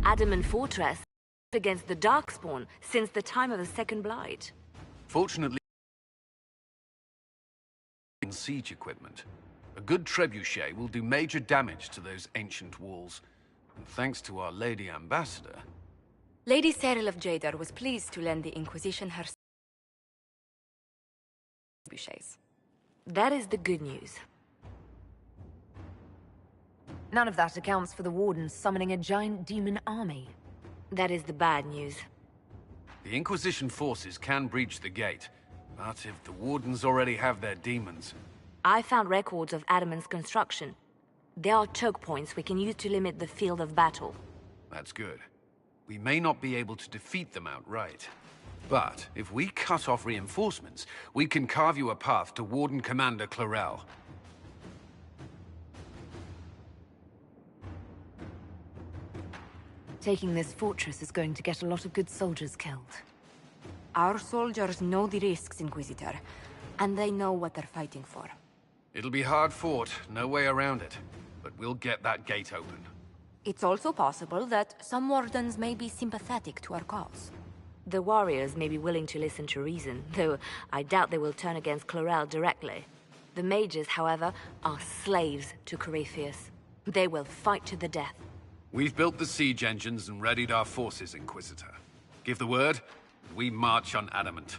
Adamant Fortress against the Darkspawn since the time of the Second Blight. Fortunately, siege equipment. A good trebuchet will do major damage to those ancient walls. And thanks to our Lady Ambassador... Lady Cyril of Jadar was pleased to lend the Inquisition her trebuchets. That is the good news. None of that accounts for the Wardens summoning a giant demon army. That is the bad news. The Inquisition forces can breach the gate, but if the Wardens already have their demons... I found records of Adamant's construction. There are choke points we can use to limit the field of battle. That's good. We may not be able to defeat them outright. But if we cut off reinforcements, we can carve you a path to Warden Commander Clarel. Taking this fortress is going to get a lot of good soldiers killed. Our soldiers know the risks, Inquisitor, and they know what they're fighting for. It'll be hard fought, no way around it. But we'll get that gate open. It's also possible that some Wardens may be sympathetic to our cause. The warriors may be willing to listen to reason, though I doubt they will turn against Clarel directly. The mages, however, are slaves to Corypheus. They will fight to the death. We've built the siege engines and readied our forces, Inquisitor. Give the word, and we march on Adamant.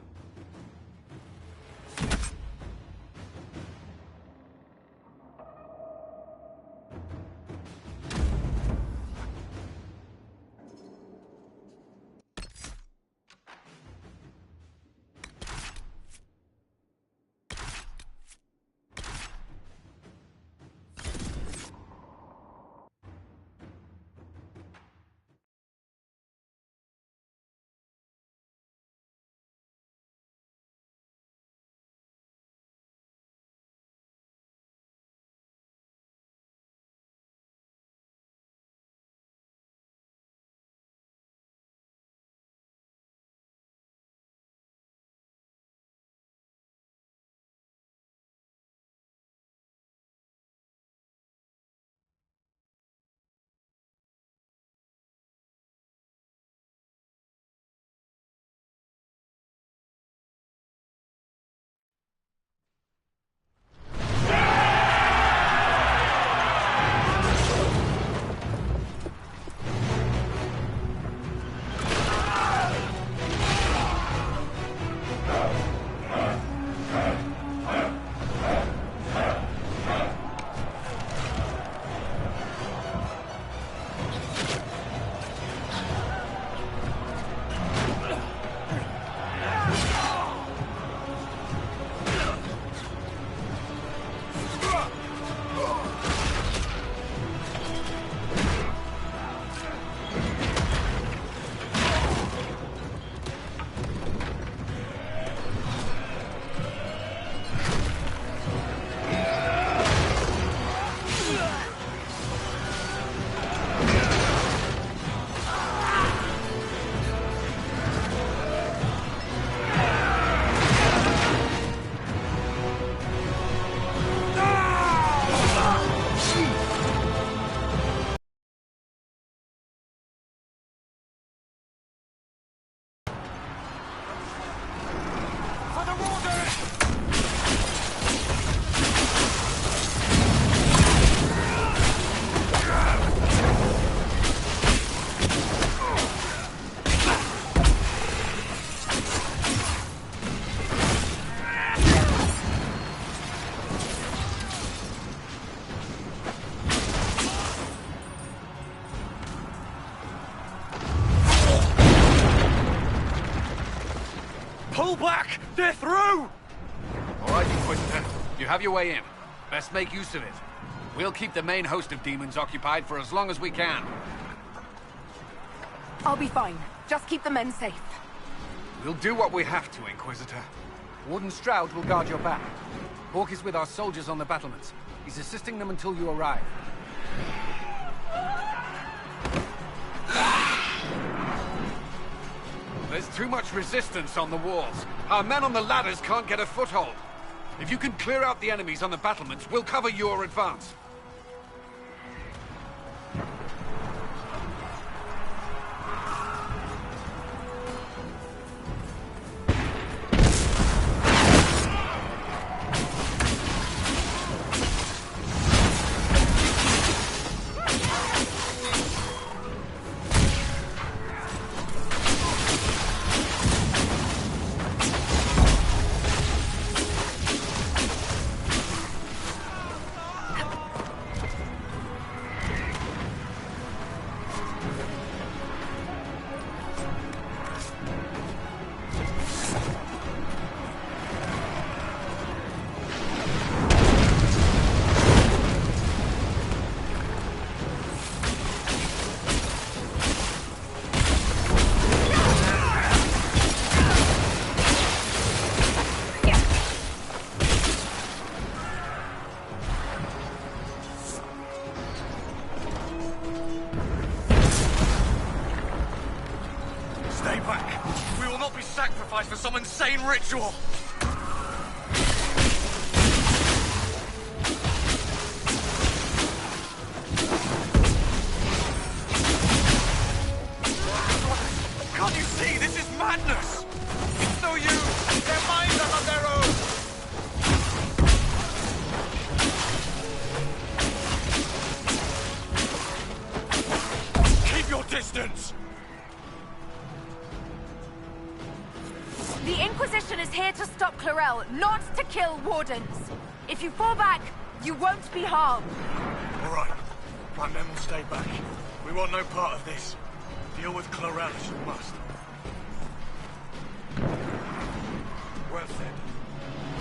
Pull back! They're through! All right, Inquisitor. You have your way in. Best make use of it. We'll keep the main host of demons occupied for as long as we can. I'll be fine. Just keep the men safe. We'll do what we have to, Inquisitor. Warden Stroud will guard your back. Hawk is with our soldiers on the battlements. He's assisting them until you arrive. There's too much resistance on the walls. Our men on the ladders can't get a foothold. If you can clear out the enemies on the battlements, we'll cover your advance. sacrifice for some insane ritual! Can't you see? This is madness! It's no use! Their minds are on their own! Keep your distance! The Inquisition is here to stop Clarel, not to kill Wardens. If you fall back, you won't be harmed. All right. My men will stay back. We want no part of this. Deal with Clarel as you must. Well said.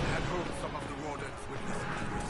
I had hoped some of the Wardens would listen to us.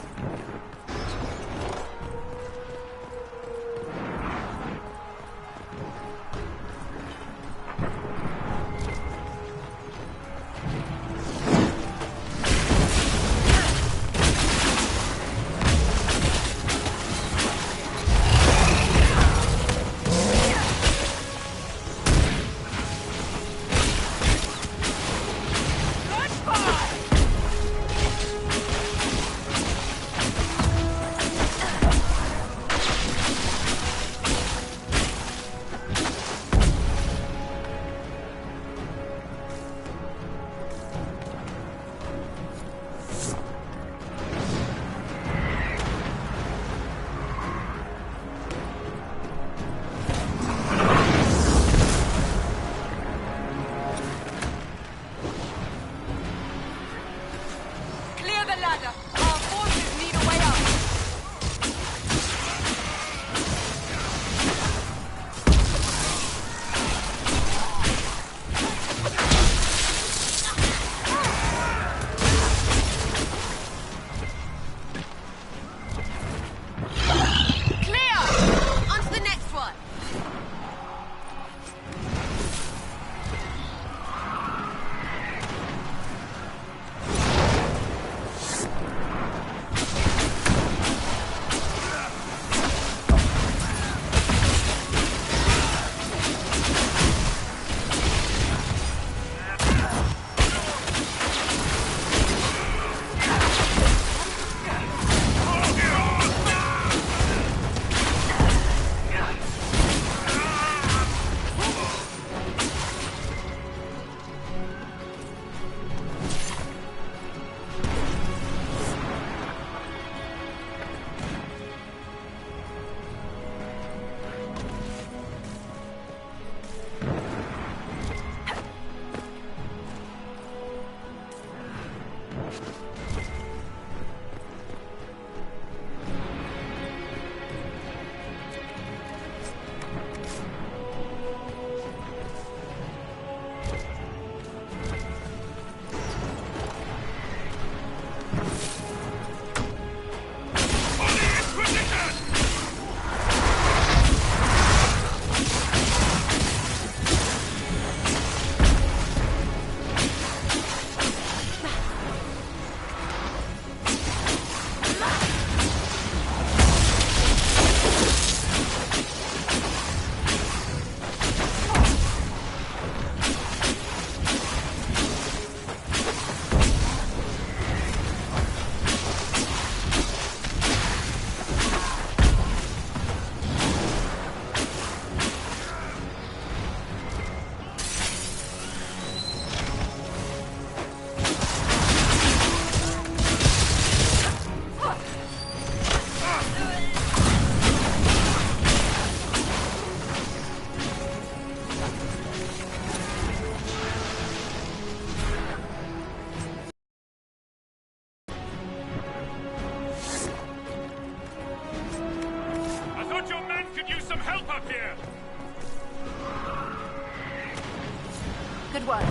Good work.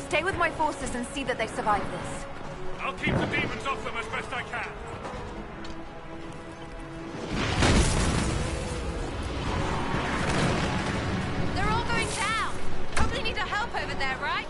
Stay with my forces and see that they survive this. I'll keep the demons off them as best I can. They're all going down. Probably need our help over there, right?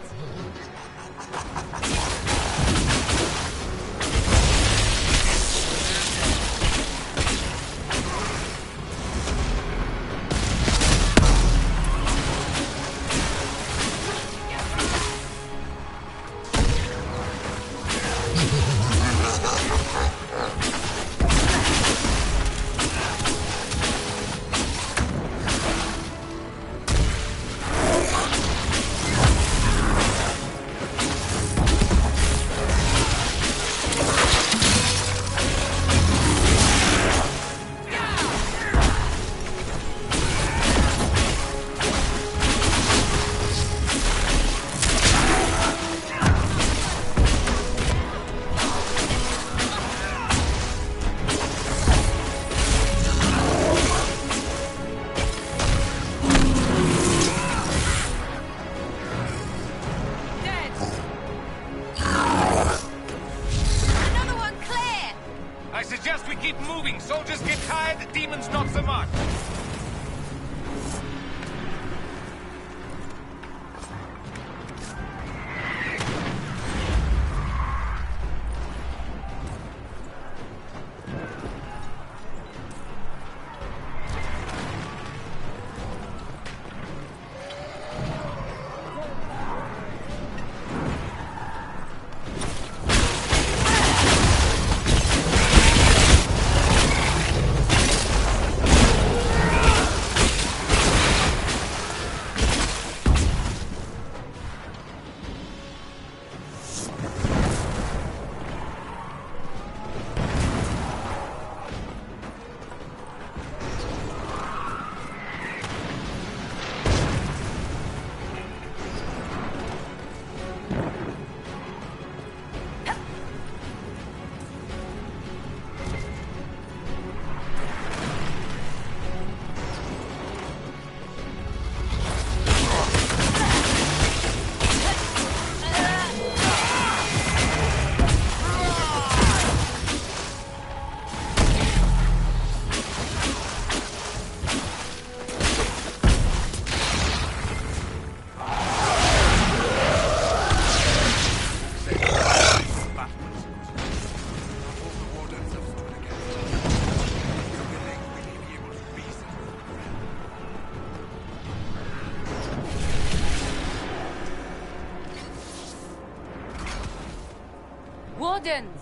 Wardens!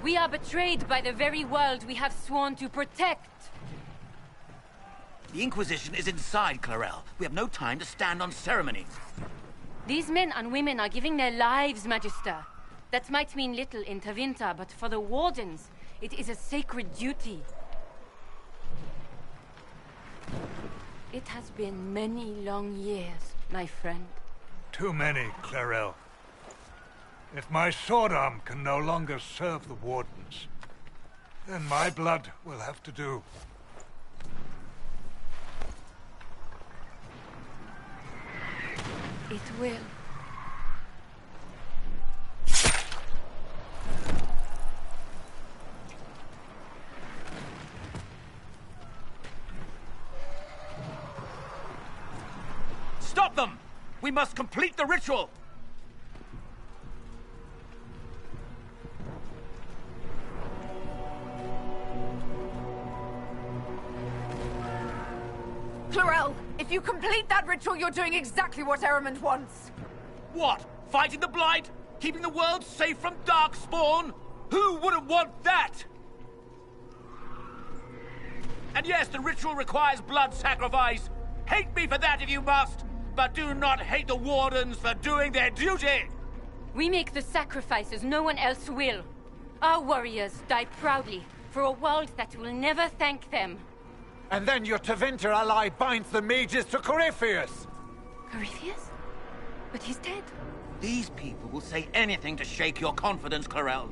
We are betrayed by the very world we have sworn to protect. The Inquisition is inside Clarel. We have no time to stand on ceremony. These men and women are giving their lives, Magister. That might mean little in Tevinter, but for the Wardens, it is a sacred duty. It has been many long years, my friend. Too many, Clarel. If my sword arm can no longer serve the Wardens, then my blood will have to do. It will. Stop them! We must complete the ritual! Clarel, if you complete that ritual, you're doing exactly what Ehrman wants. What? Fighting the Blight? Keeping the world safe from Darkspawn? Who wouldn't want that? And yes, the ritual requires blood sacrifice. Hate me for that if you must, but do not hate the Wardens for doing their duty! We make the sacrifices no one else will. Our warriors die proudly for a world that will never thank them. And then your Tevinter ally binds the mages to Corypheus! Corypheus? But he's dead. These people will say anything to shake your confidence, Clarel.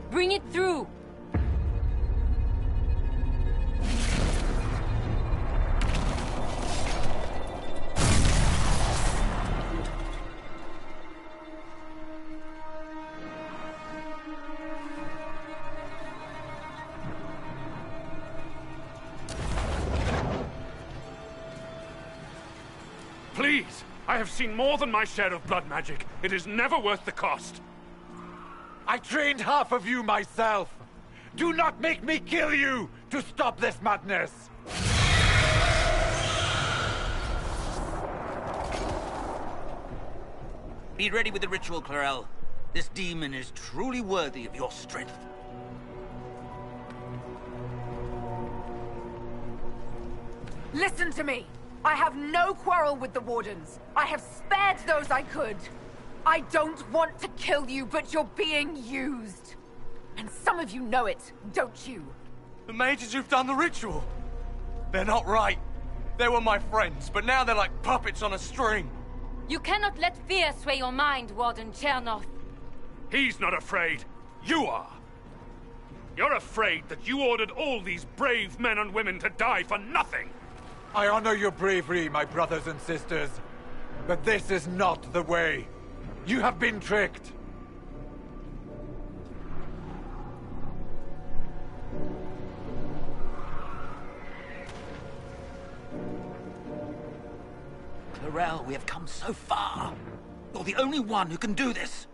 Bring it through! Please! I have seen more than my share of blood magic. It is never worth the cost. I trained half of you myself! Do not make me kill you to stop this madness! Be ready with the ritual, Clarel. This demon is truly worthy of your strength. Listen to me. I have no quarrel with the Wardens. I have spared those I could. I don't want to kill you, but you're being used. And some of you know it, don't you? The mages who've done the ritual. They're not right. They were my friends, but now they're like puppets on a string. You cannot let fear sway your mind, Warden Chernoff. He's not afraid. You are. You're afraid that you ordered all these brave men and women to die for nothing. I honor your bravery, my brothers and sisters. But this is not the way. You have been tricked. Clarel, we have come so far. You're the only one who can do this.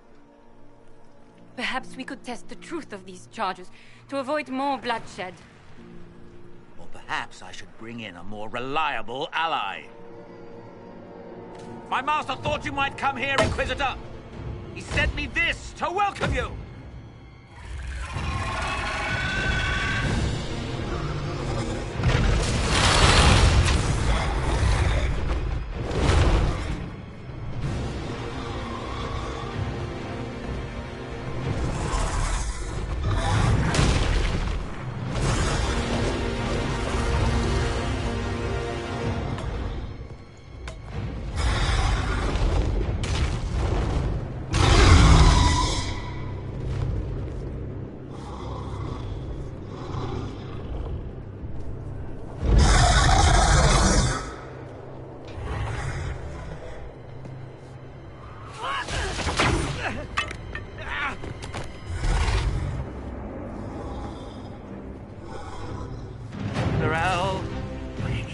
Perhaps we could test the truth of these charges to avoid more bloodshed. Or perhaps I should bring in a more reliable ally. My master thought you might come here, Inquisitor. He sent me this to welcome you. Clarel, breathe.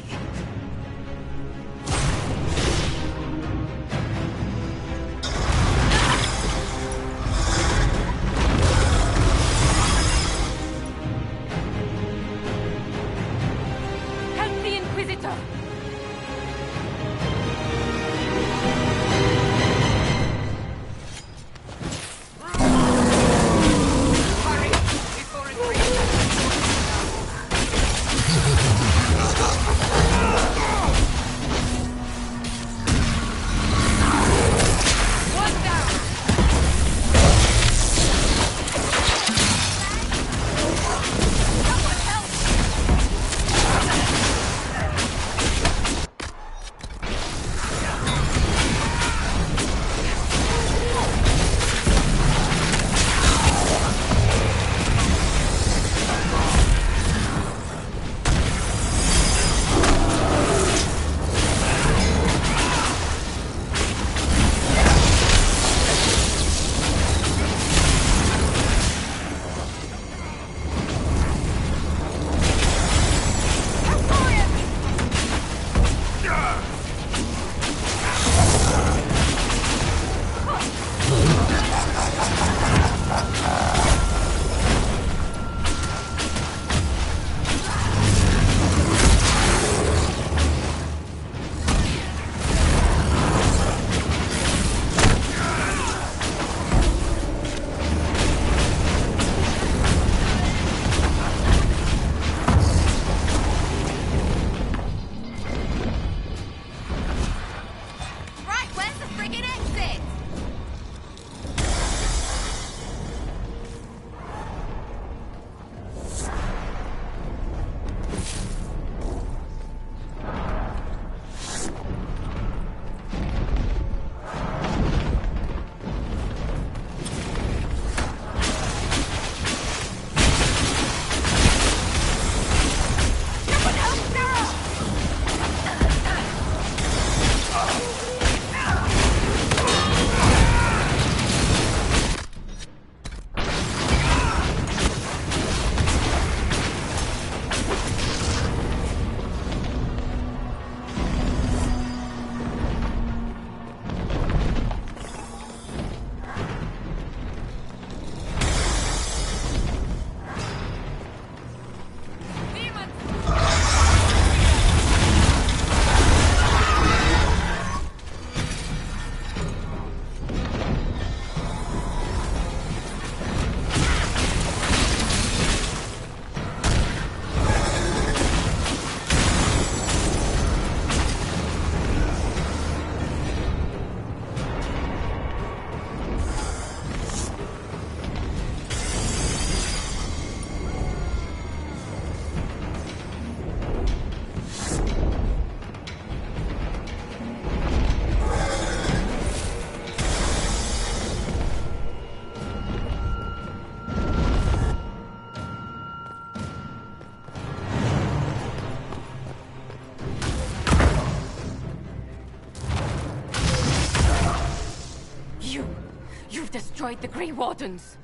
destroyed the Grey Wardens.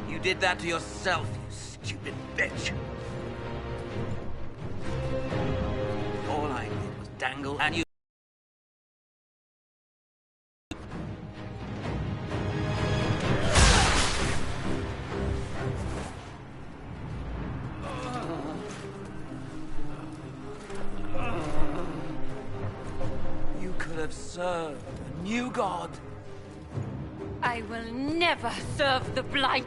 You did that to yourself, you stupid bitch. All I did was dangle and you... You could have served a new god. I will never serve the Blight!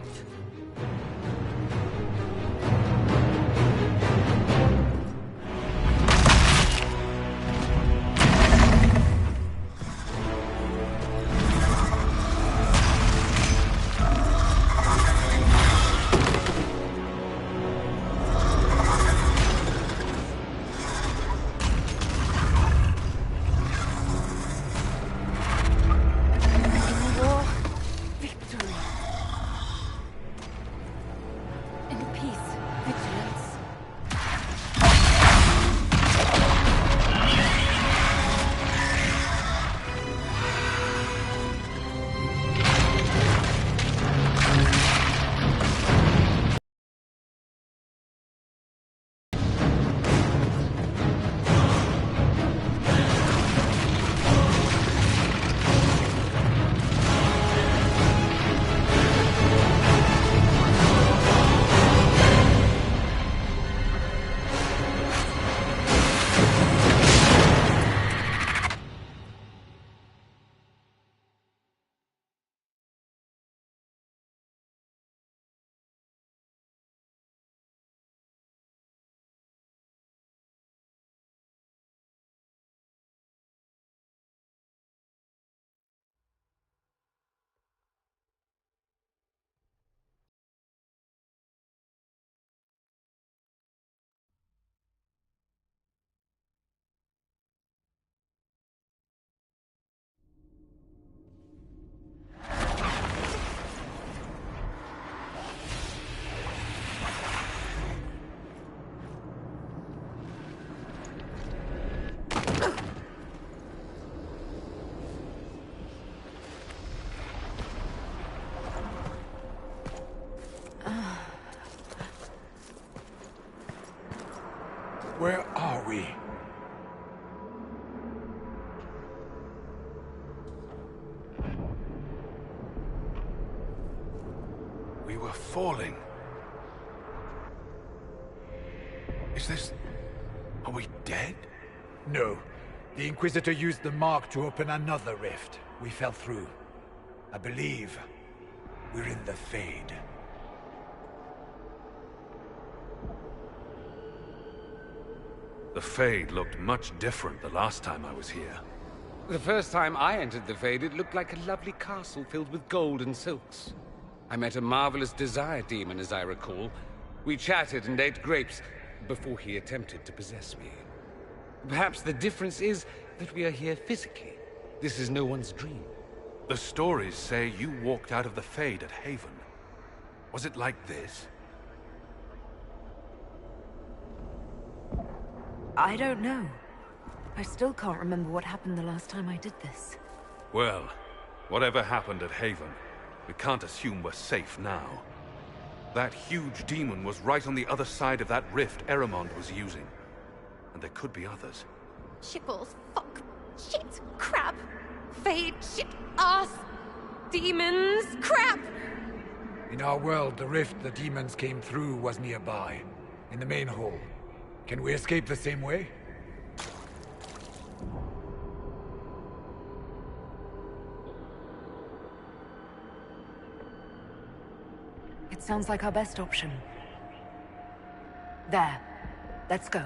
Where are we? We were falling. Is this... Are we dead? No. The Inquisitor used the mark to open another rift. We fell through. I believe we're in the Fade. The Fade looked much different the last time I was here. The first time I entered the Fade, it looked like a lovely castle filled with gold and silks. I met a marvelous desire demon, as I recall. We chatted and ate grapes before he attempted to possess me. Perhaps the difference is that we are here physically. This is no one's dream. The stories say you walked out of the Fade at Haven. Was it like this? I don't know. I still can't remember what happened the last time I did this. Well, whatever happened at Haven, we can't assume we're safe now. That huge demon was right on the other side of that rift Eramond was using. And there could be others. Shitballs, fuck, shit, crap, fade, shit, ass, demons, crap! In our world, the rift the demons came through was nearby, in the main hall. Can we escape the same way? It sounds like our best option. There. Let's go.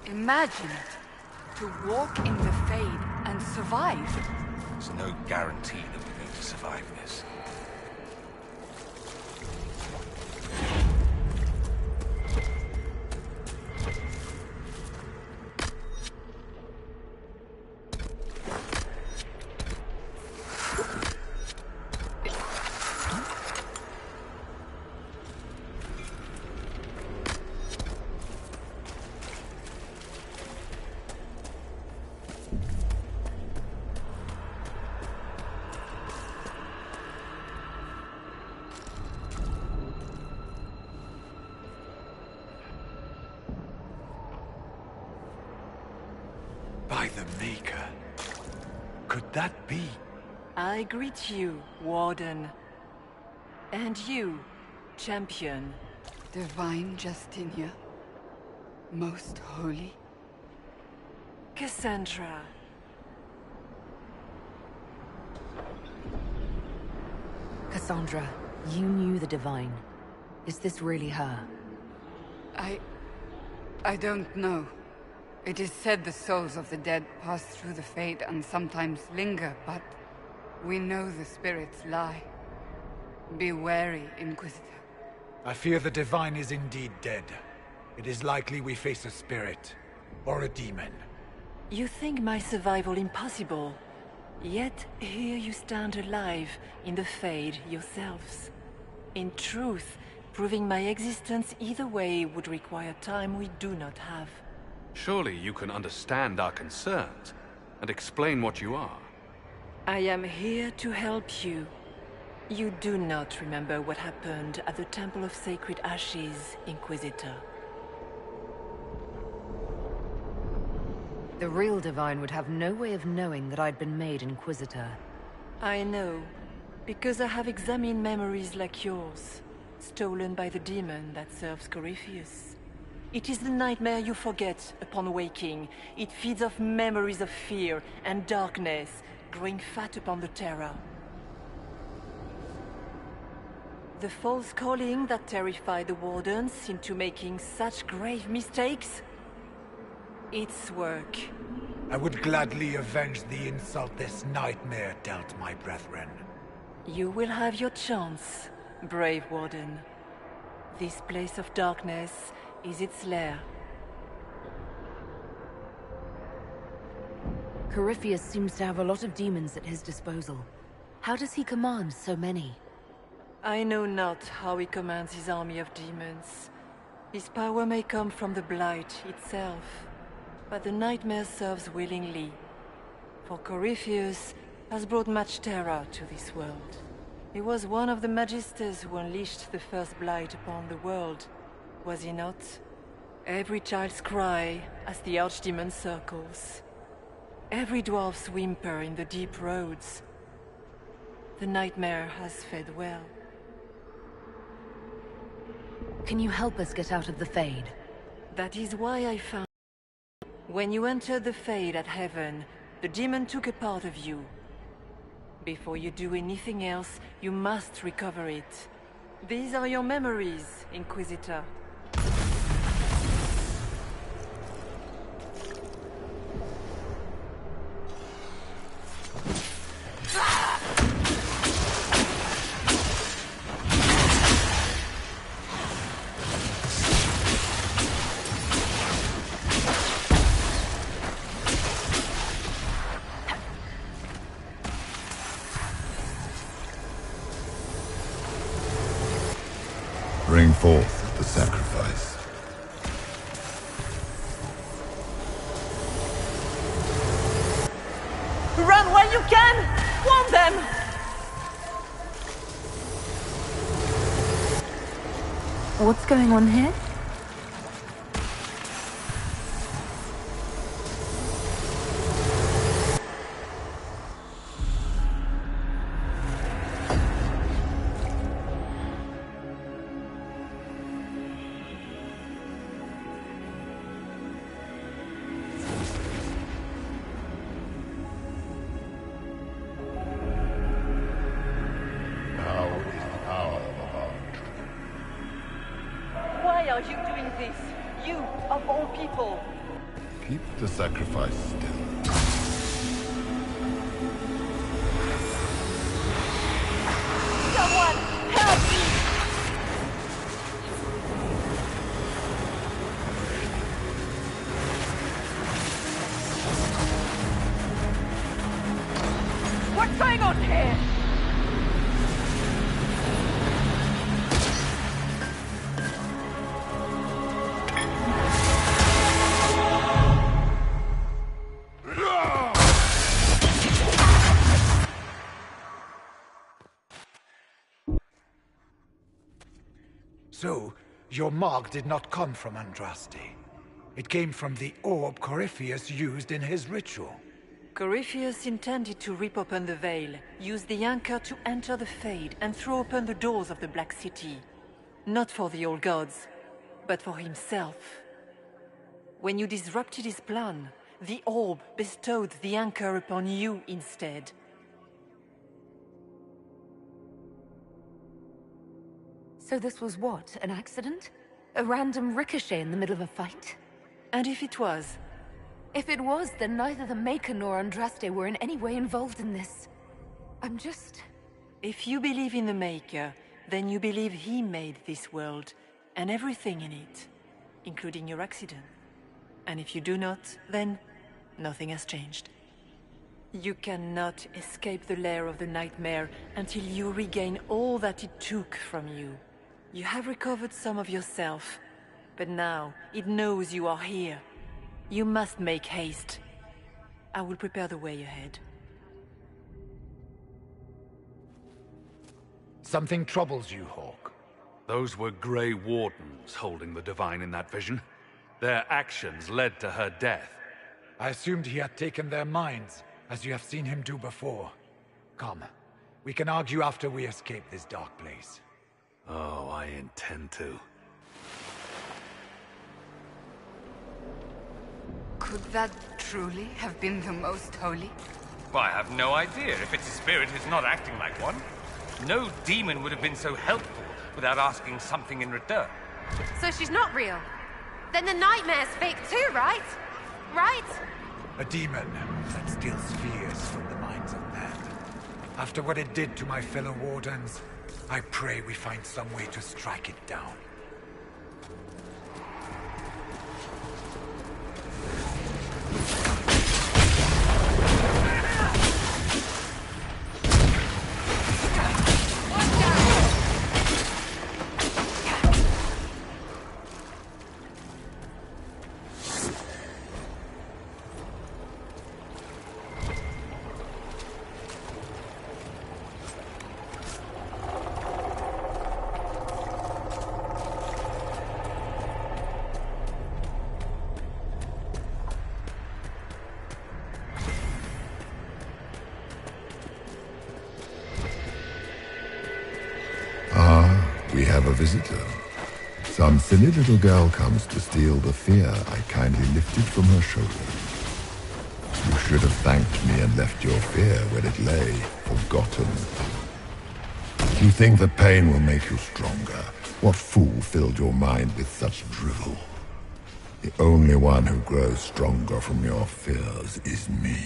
Imagine to walk in the Fade and survive. There's no guarantee that we're going to survive this. By the Maker. Could that be? I greet you, Warden. And you, Champion. Divine Justinia. Most holy. Cassandra. Cassandra, you knew the Divine. Is this really her? I don't know. It is said the souls of the dead pass through the Fade and sometimes linger, but we know the spirits lie. Be wary, Inquisitor. I fear the Divine is indeed dead. It is likely we face a spirit, or a demon. You think my survival impossible, yet here you stand alive in the Fade yourselves. In truth, proving my existence either way would require time we do not have. Surely you can understand our concerns, and explain what you are. I am here to help you. You do not remember what happened at the Temple of Sacred Ashes, Inquisitor. The real Divine would have no way of knowing that I'd been made Inquisitor. I know, because I have examined memories like yours, stolen by the demon that serves Corypheus. It is the nightmare you forget upon waking. It feeds off memories of fear and darkness, growing fat upon the terror. The false calling that terrified the Wardens into making such grave mistakes? Its work. I would gladly avenge the insult this nightmare dealt my brethren. You will have your chance, brave Warden. This place of darkness is its lair. Corypheus seems to have a lot of demons at his disposal. How does he command so many? I know not how he commands his army of demons. His power may come from the Blight itself, but the nightmare serves willingly. For Corypheus has brought much terror to this world. He was one of the Magisters who unleashed the first Blight upon the world, was he not? Every child's cry as the Archdemon circles. Every dwarf's whimper in the deep roads. The nightmare has fed well. Can you help us get out of the Fade? That is why I found... When you entered the Fade at Heaven, the demon took a part of you. Before you do anything else, you must recover it. These are your memories, Inquisitor. Bring forth the sacrifice. Run while you can! Warn them! What's going on here? Why are you doing this? You, of all people! Keep the sacrifice still. Someone, help me! What's going on here? So, your mark did not come from Andraste. It came from the orb Corypheus used in his ritual. Corypheus intended to rip open the veil, use the anchor to enter the Fade, and throw open the doors of the Black City. Not for the old gods, but for himself. When you disrupted his plan, the orb bestowed the anchor upon you instead. So this was what? An accident? A random ricochet in the middle of a fight? And if it was? If it was, then neither the Maker nor Andraste were in any way involved in this. I'm just... If you believe in the Maker, then you believe he made this world, and everything in it, including your accident. And if you do not, then nothing has changed. You cannot escape the lair of the nightmare until you regain all that it took from you. You have recovered some of yourself, but now it knows you are here. You must make haste. I will prepare the way ahead. Something troubles you, Hawk. Those were Grey Wardens holding the Divine in that vision. Their actions led to her death. I assumed he had taken their minds, as you have seen him do before. Come, we can argue after we escape this dark place. Oh, I intend to. Could that truly have been the Most Holy? Well, I have no idea if it's a spirit who's not acting like one. No demon would have been so helpful without asking something in return. So she's not real? Then the nightmare's fake too, right? Right? A demon that steals fears from the minds of men. After what it did to my fellow Wardens, I pray we find some way to strike it down. We have a visitor. Some silly little girl comes to steal the fear I kindly lifted from her shoulders. You should have thanked me and left your fear where it lay, forgotten. You think the pain will make you stronger? What fool filled your mind with such drivel? The only one who grows stronger from your fears is me.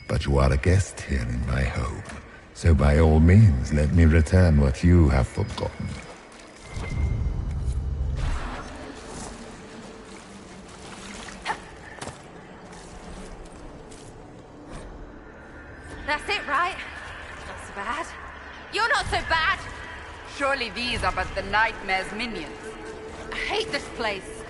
But you are a guest here in my home. So by all means, let me return what you have forgotten. That's it, right? Not so bad. You're not so bad! Surely these are but the nightmare's minions. I hate this place.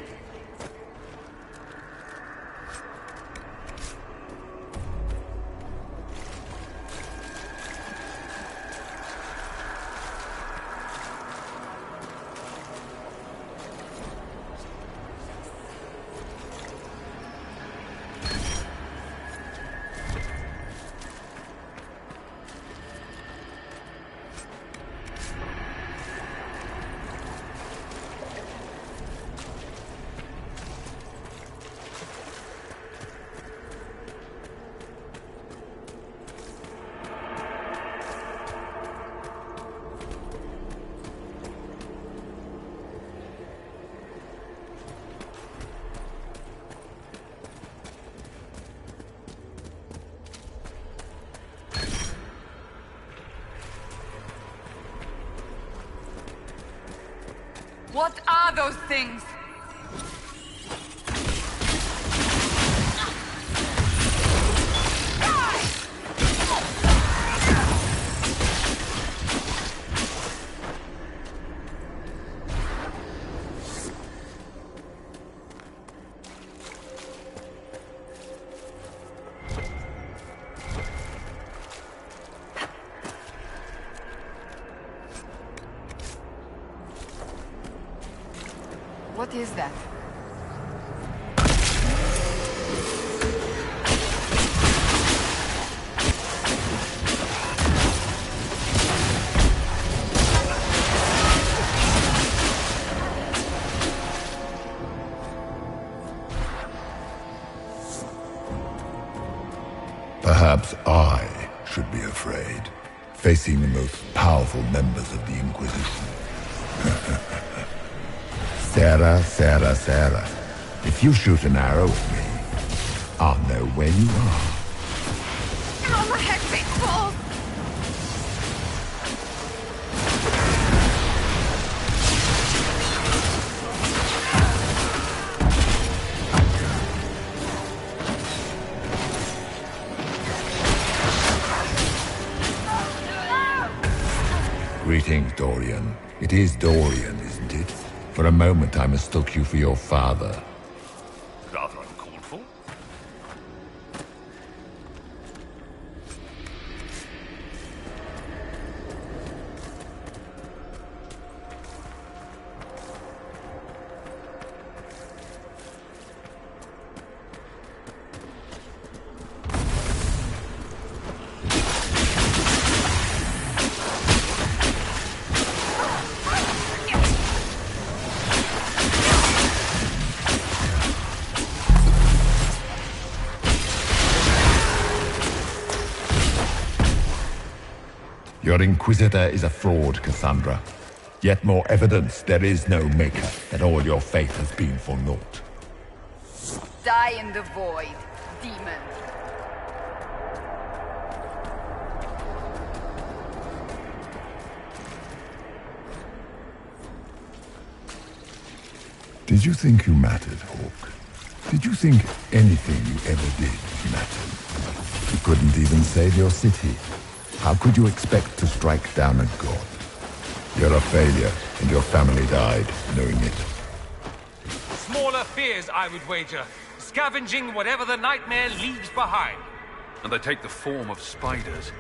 What are those things? What is that? Perhaps I should be afraid, facing the most powerful members of the Inquisition. Sarah. If you shoot an arrow at me, I'll know where you are. Oh, my head big balls! Greetings, Dorian. It is Dorian, isn't it? For a moment I mistook you for your father. Rather uncalled for. Your Inquisitor is a fraud, Cassandra. Yet more evidence there is no Maker, that all your faith has been for naught. Die in the void, demon. Did you think you mattered, Hawk? Did you think anything you ever did mattered? You couldn't even save your city. How could you expect to strike down a god? You're a failure, and your family died knowing it. Smaller fears, I would wager. Scavenging whatever the nightmare leaves behind. And they take the form of spiders.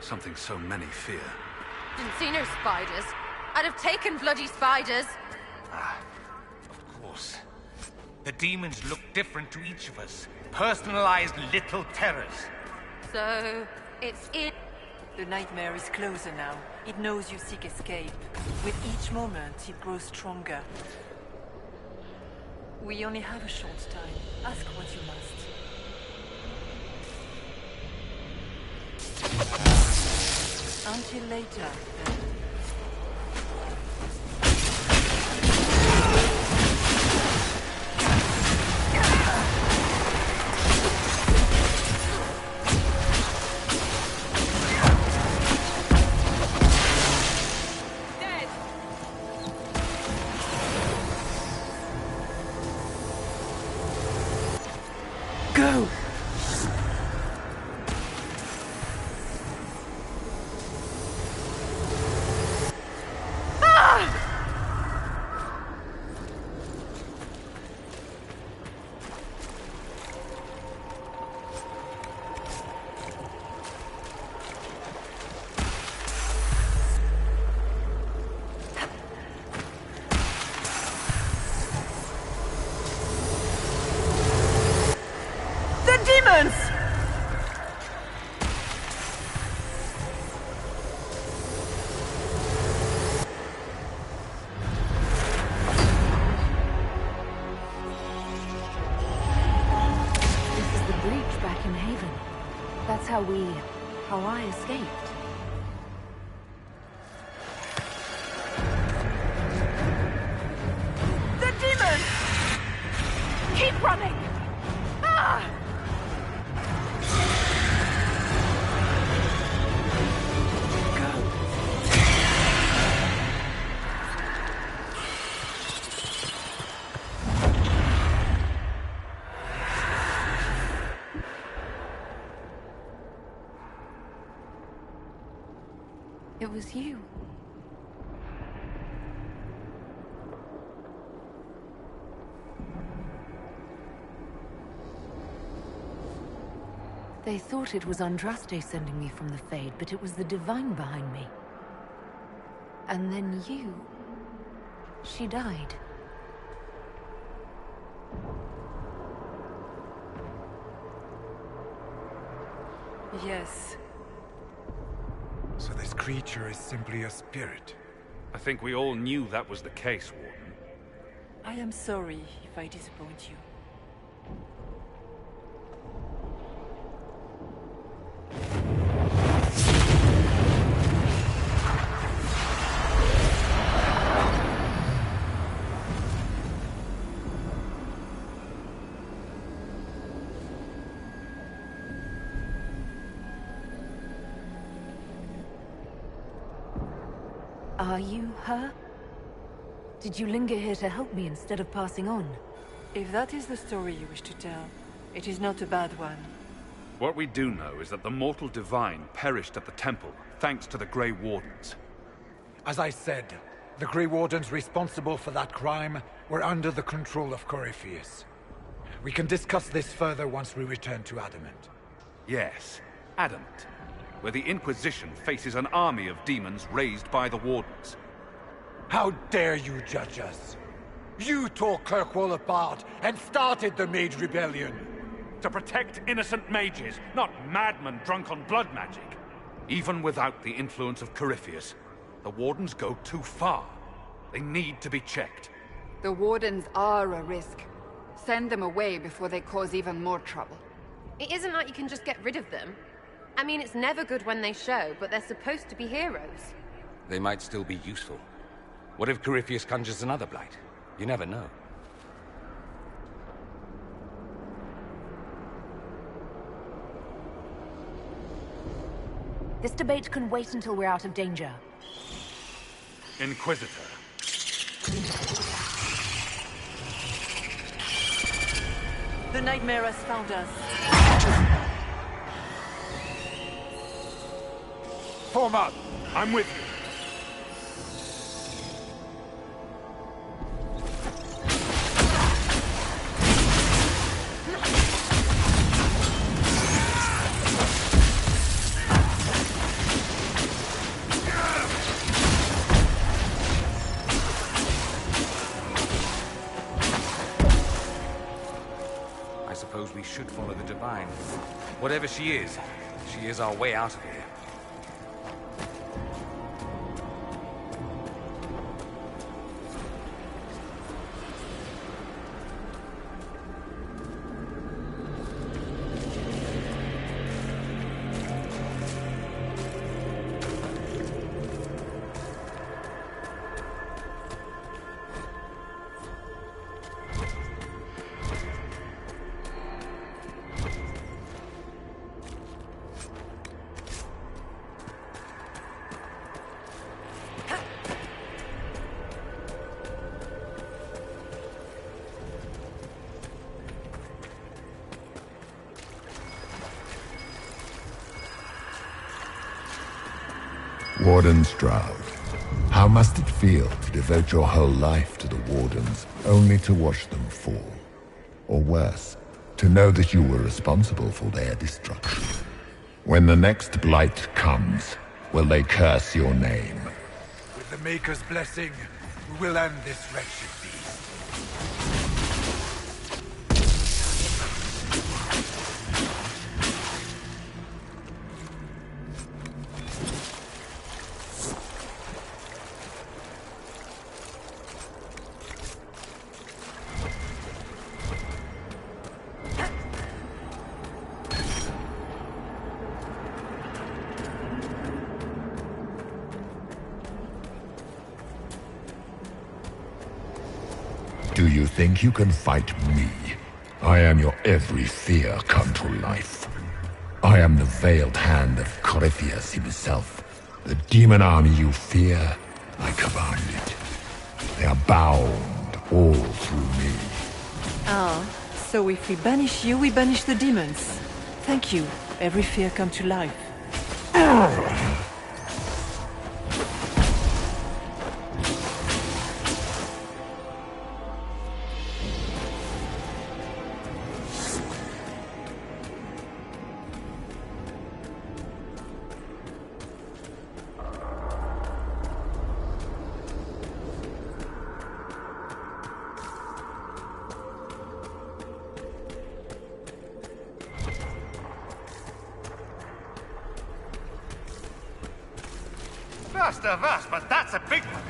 Something so many fear. Didn't see no spiders. I'd have taken bloody spiders. Of course. The demons look different to each of us. Personalized little terrors. So, it's it. The nightmare is closer now. It knows you seek escape. With each moment, it grows stronger. We only have a short time. Ask what you must. Until later, then. Go! That's how I escaped. The demon! Keep running! Ah! It was you. They thought it was Andraste sending me from the Fade, but it was the Divine behind me. And then you... She died. Yes. So this creature is simply a spirit. I think we all knew that was the case, Warden. I am sorry if I disappoint you. Are you her? Did you linger here to help me instead of passing on? If that is the story you wish to tell, it is not a bad one. What we do know is that the mortal divine perished at the temple, thanks to the Grey Wardens. As I said, the Grey Wardens responsible for that crime were under the control of Corypheus. We can discuss this further once we return to Adamant. Yes, Adamant, where the Inquisition faces an army of demons raised by the Wardens. How dare you judge us? You tore Kirkwall apart and started the Mage Rebellion! To protect innocent mages, not madmen drunk on blood magic. Even without the influence of Corypheus, the Wardens go too far. They need to be checked. The Wardens are a risk. Send them away before they cause even more trouble. It isn't like you can just get rid of them. I mean, it's never good when they show, but they're supposed to be heroes. They might still be useful. What if Corypheus conjures another blight? You never know. This debate can wait until we're out of danger. Inquisitor. The Nightmare has found us. Form up! I'm with you. We should follow the Divine. Whatever she is our way out of here. Warden Stroud, how must it feel to devote your whole life to the Wardens, only to watch them fall? Or worse, to know that you were responsible for their destruction. When the next blight comes, will they curse your name? With the Maker's blessing, we will end this wretched beast. Do you think you can fight me? I am your every fear come to life. I am the veiled hand of Corypheus himself. The demon army you fear, I command it. They are bound all through me. Ah, so if we banish you, we banish the demons. Thank you. Every fear come to life. First of us, but that's a big one.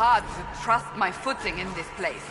hard to trust my footing in this place.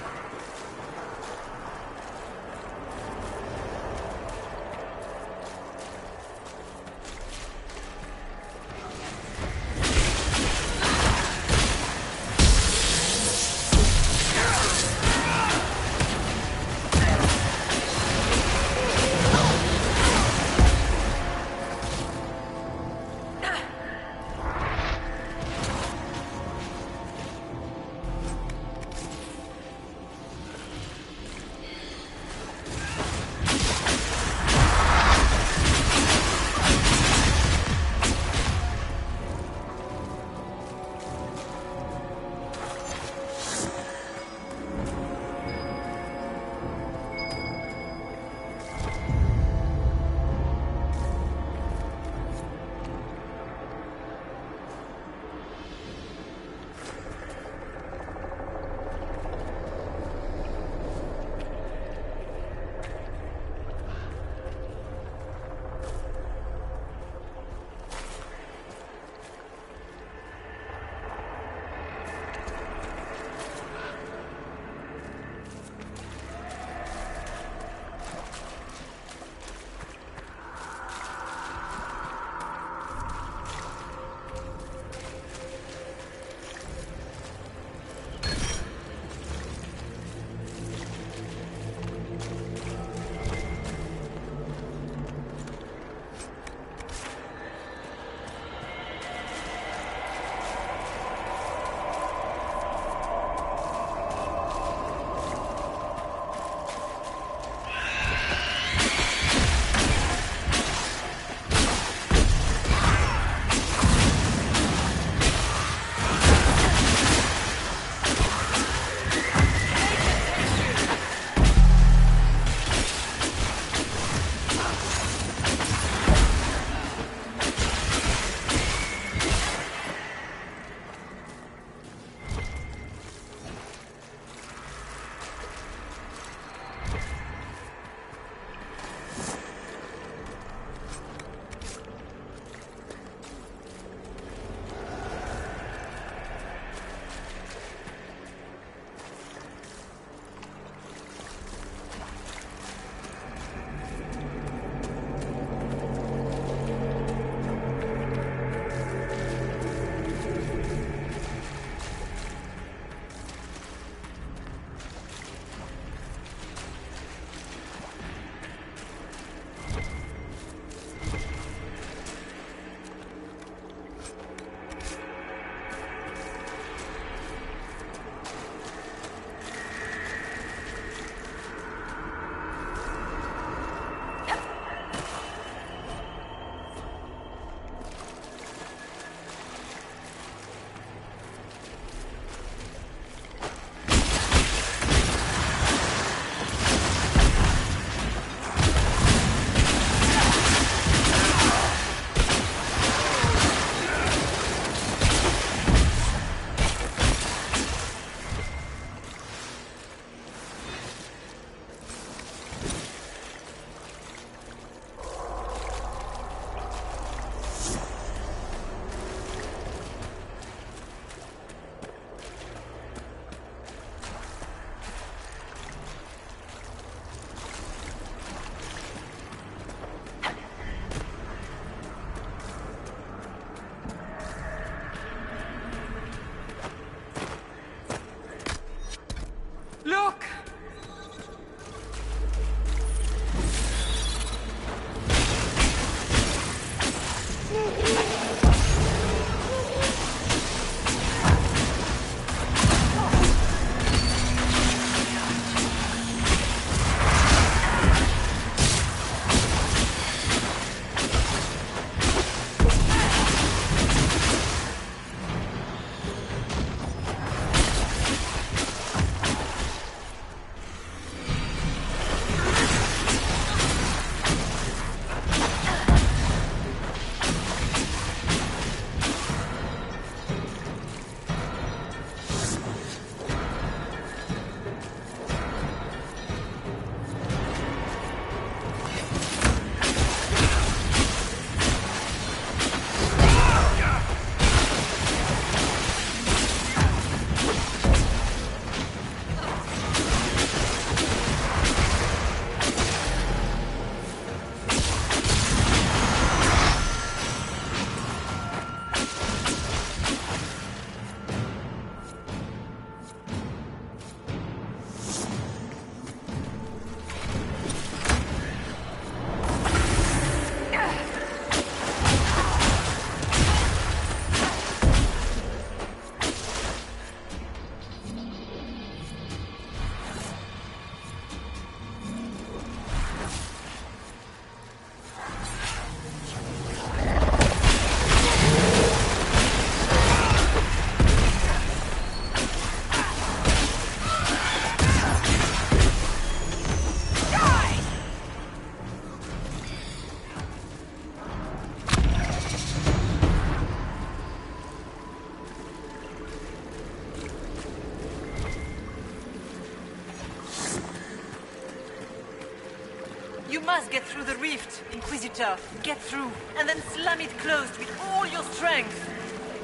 get through the rift, Inquisitor. Get through, and then slam it closed with all your strength.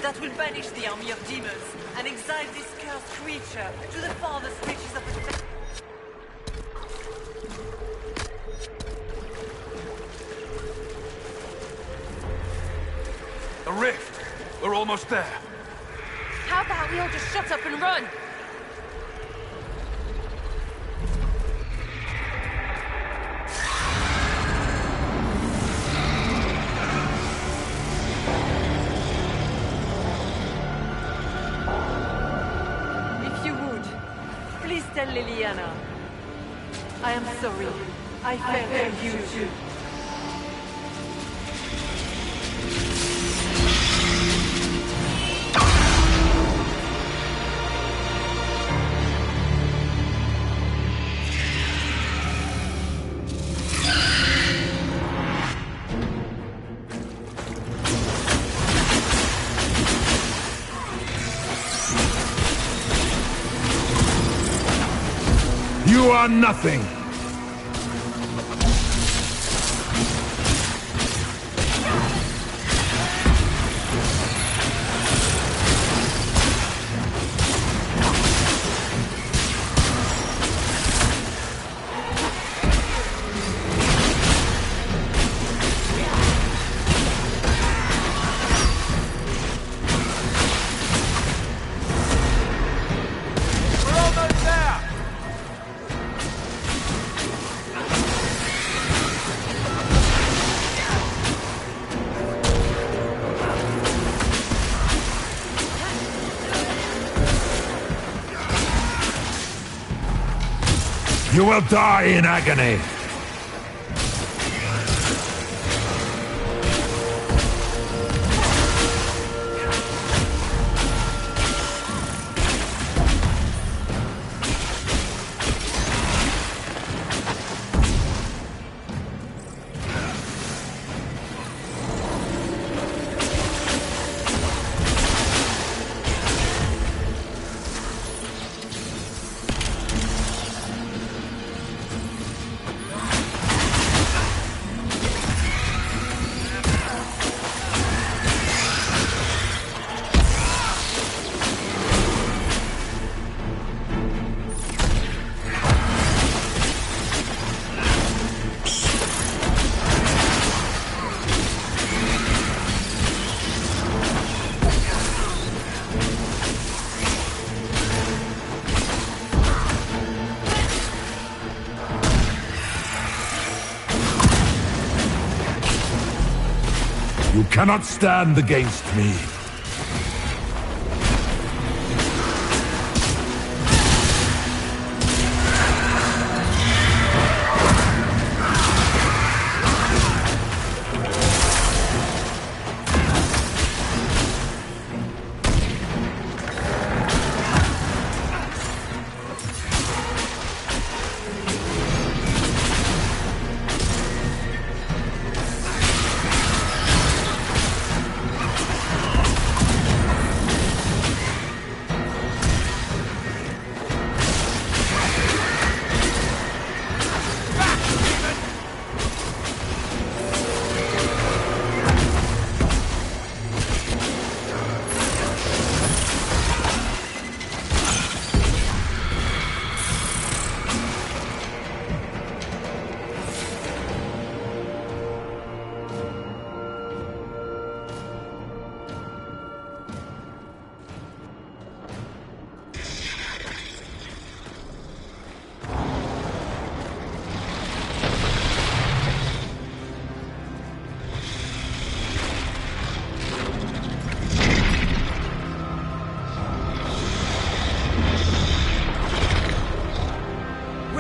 That will banish the army of demons and exile this cursed creature to the farthest reaches of the space. The rift! We're almost there. How about we all just shut up and run? If you would, please tell Liliana. I am sorry. I failed you too. You are nothing! You will die in agony! You cannot stand against me.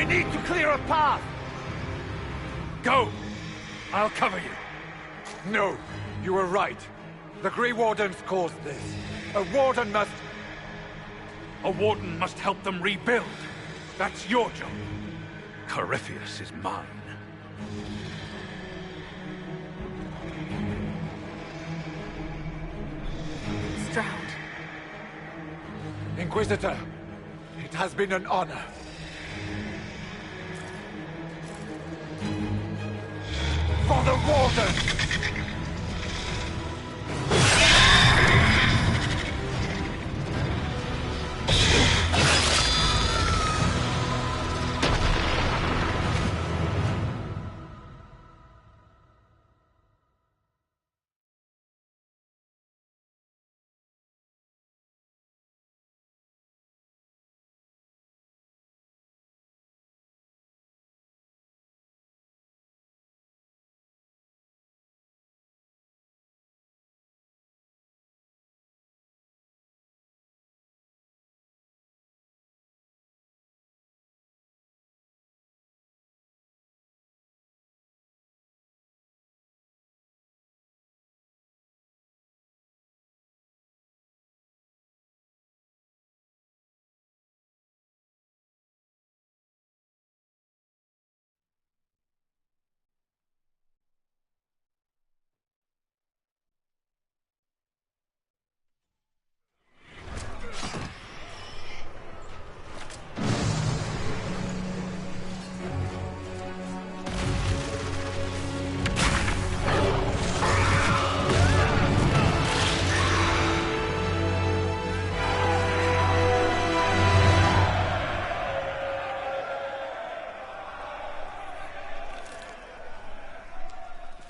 need to clear a path! Go! I'll cover you. No, you were right. The Grey Wardens caused this. A Warden must... A Warden must help them rebuild. That's your job. Corypheus is mine. Stroud. Inquisitor, it has been an honor. For the Warden!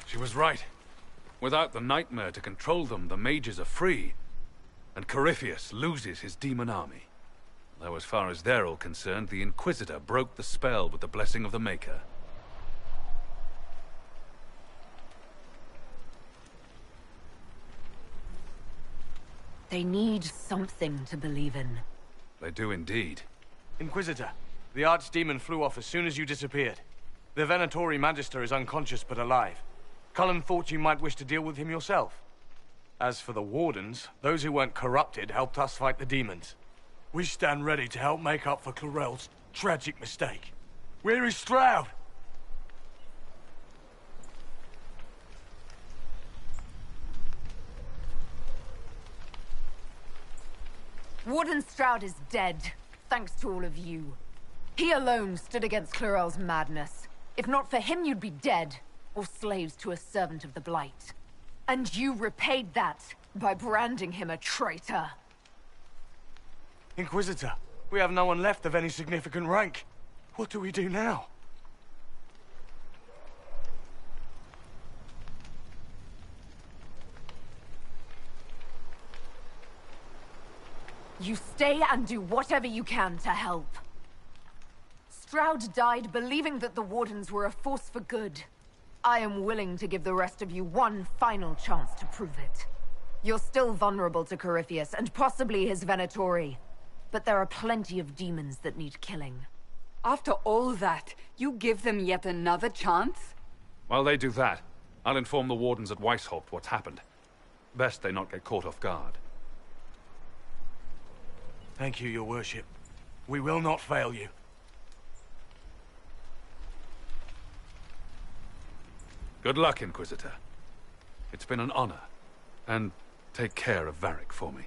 She was right. Without the nightmare to control them, the mages are free. And Corypheus loses his demon army. Though as far as they're all concerned, the Inquisitor broke the spell with the blessing of the Maker. They need something to believe in. They do indeed. Inquisitor, the Archdemon flew off as soon as you disappeared. The Venatori Magister is unconscious but alive. Cullen thought you might wish to deal with him yourself. As for the Wardens, those who weren't corrupted helped us fight the demons. We stand ready to help make up for Clarel's tragic mistake. Where is Stroud? Warden Stroud is dead, thanks to all of you. He alone stood against Clarel's madness. If not for him, you'd be dead, or slaves to a servant of the Blight. And you repaid that by branding him a traitor. Inquisitor, we have no one left of any significant rank. What do we do now? You stay and do whatever you can to help. Stroud died believing that the Wardens were a force for good. I am willing to give the rest of you one final chance to prove it. You're still vulnerable to Corypheus, and possibly his Venatori. But there are plenty of demons that need killing. After all that, you give them yet another chance? While they do that, I'll inform the Wardens at Weishaupt what's happened. Best they not get caught off guard. Thank you, your worship. We will not fail you. Good luck, Inquisitor. It's been an honor. And take care of Varric for me.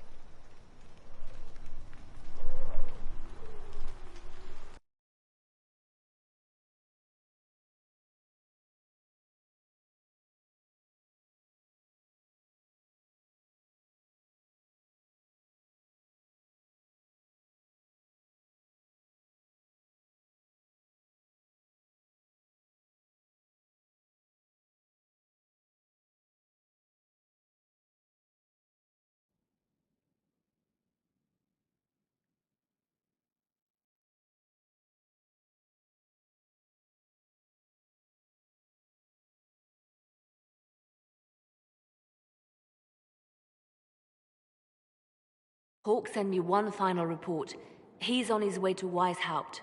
Hawk sent me one final report. He's on his way to Weishaupt.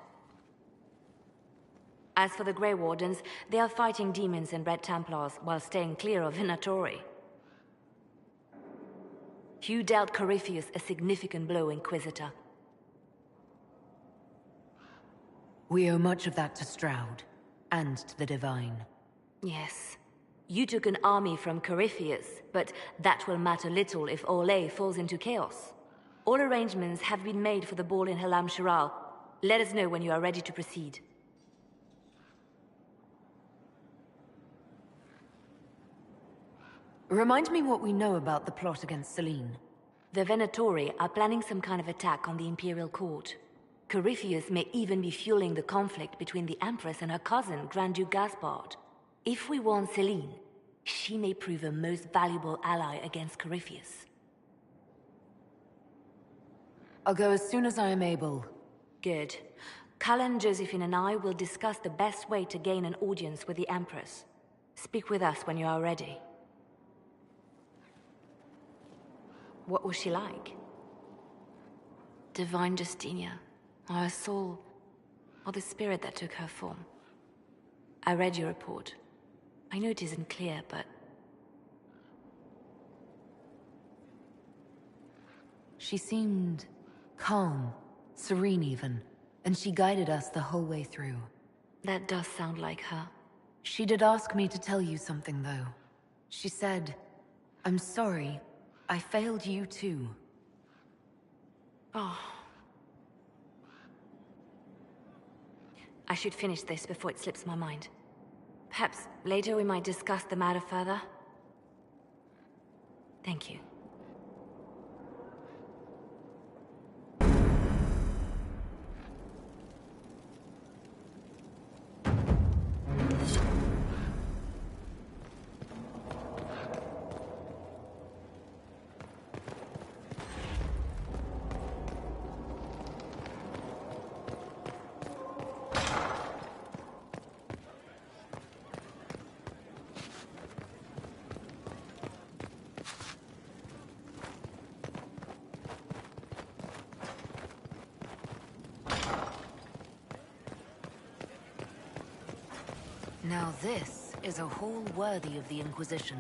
As for the Grey Wardens, they are fighting demons and Red Templars while staying clear of Venatori. You dealt Corypheus a significant blow, Inquisitor. We owe much of that to Stroud, and to the Divine. Yes. You took an army from Corypheus, but that will matter little if Orlais falls into chaos. All arrangements have been made for the ball in Halam Shiral. Let us know when you are ready to proceed. Remind me what we know about the plot against Selene. The Venatori are planning some kind of attack on the Imperial Court. Corypheus may even be fueling the conflict between the Empress and her cousin, Grand Duke Gaspard. If we warn Selene, she may prove a most valuable ally against Corypheus. I'll go as soon as I am able. Good. Cullen, Josephine and I will discuss the best way to gain an audience with the Empress. Speak with us when you are ready. What was she like? Divine Justinia, or her soul, or the spirit that took her form. I read your report. I know it isn't clear, but... She seemed calm, serene even, and she guided us the whole way through. That does sound like her. She did ask me to tell you something, though. She said, "I'm sorry, I failed you too." Oh. I should finish this before it slips my mind. Perhaps later we might discuss the matter further. Thank you. Now this is a hall worthy of the Inquisition.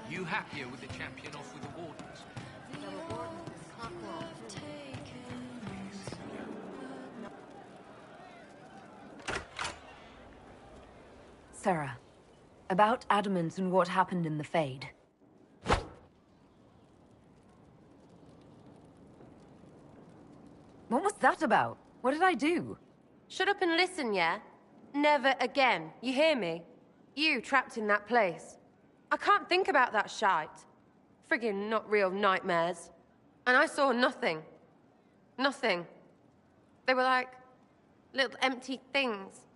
You happier with the champion off with the wardens? Sarah, about Adamant and what happened in the Fade. What was that about? What did I do? Shut up and listen, yeah? Never again. You hear me? You trapped in that place. I can't think about that shite. Friggin' not real nightmares. And I saw nothing. Nothing. They were like little empty things.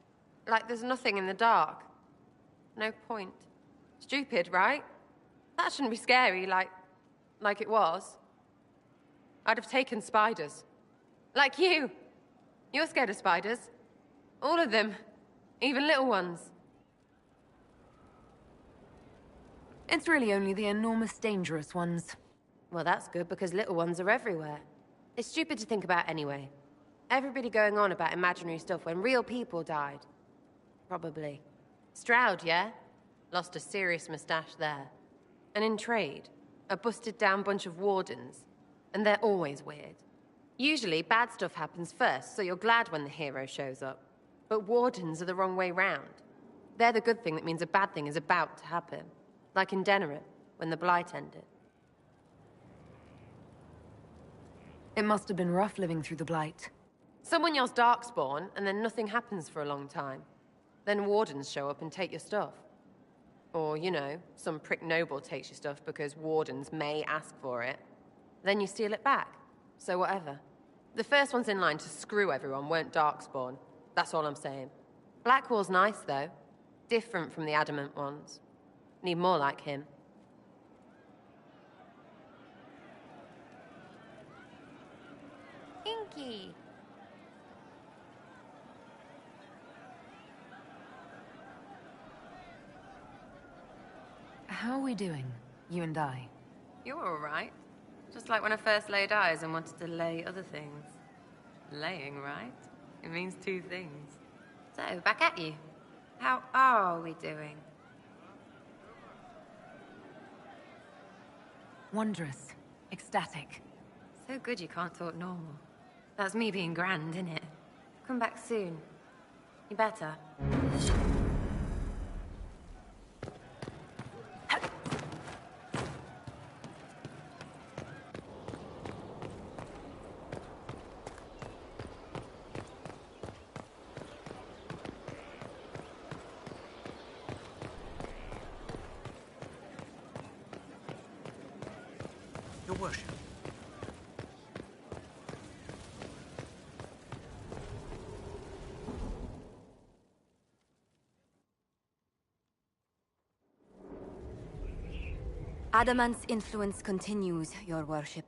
Like there's nothing in the dark. No point. Stupid, right? That shouldn't be scary, like it was. I'd have taken spiders. Like you. You're scared of spiders. All of them. Even little ones. It's really only the enormous, dangerous ones. Well, that's good, because little ones are everywhere. It's stupid to think about anyway. Everybody going on about imaginary stuff when real people died. Probably. Stroud, yeah? Lost a serious moustache there. And in trade, a busted-down bunch of wardens. And they're always weird. Usually, bad stuff happens first, so you're glad when the hero shows up. But wardens are the wrong way round. They're the good thing that means a bad thing is about to happen. Like in Denerim, when the Blight ended. It must have been rough living through the Blight. Someone yells Darkspawn, and then nothing happens for a long time. Then wardens show up and take your stuff. Or, you know, some prick noble takes your stuff because wardens may ask for it. Then you steal it back. So whatever. The first ones in line to screw everyone weren't Darkspawn. That's all I'm saying. Blackwall's nice, though. Different from the Adamant ones. Need more like him. Inky. How are we doing, you and I? You're all right. Just like when I first laid eyes and wanted to lay other things. Laying, right? It means two things. So, back at you. How are we doing? Wondrous. Ecstatic. So good you can't talk normal. That's me being grand, innit? Come back soon. You better. worship. Adamant's influence continues, your worship.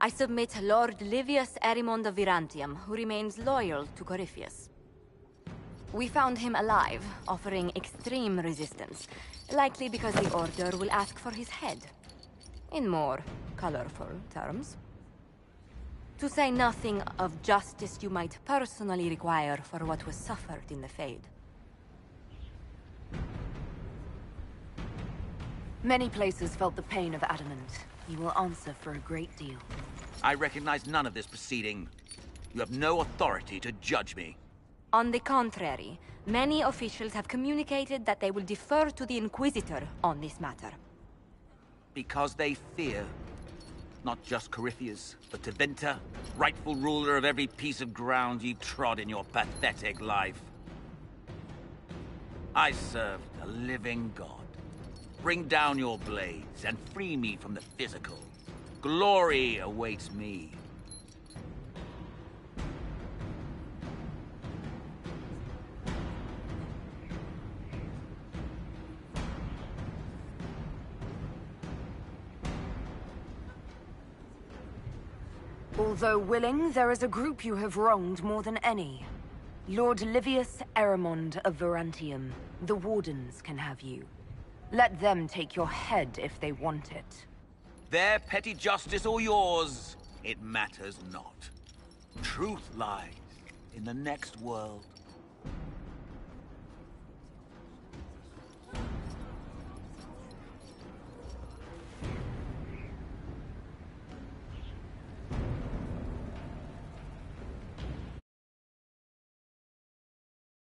I submit Lord Livius Erimond of Virantium, who remains loyal to Corypheus. We found him alive, offering extreme resistance, likely because the Order will ask for his head. In more colorful terms. To say nothing of justice you might personally require for what was suffered in the Fade. Many places felt the pain of Adamant. He will answer for a great deal. I recognize none of this proceeding. You have no authority to judge me. On the contrary, many officials have communicated that they will defer to the Inquisitor on this matter. Because they fear. Not just Corypheus, but Tevinter, rightful ruler of every piece of ground you trod in your pathetic life. I serve the living God. Bring down your blades and free me from the physical. Glory awaits me. Although willing, there is a group you have wronged more than any. Lord Livius Erimond of Virantium. The Wardens can have you. Let them take your head if they want it. Their petty justice or yours, it matters not. Truth lies in the next world.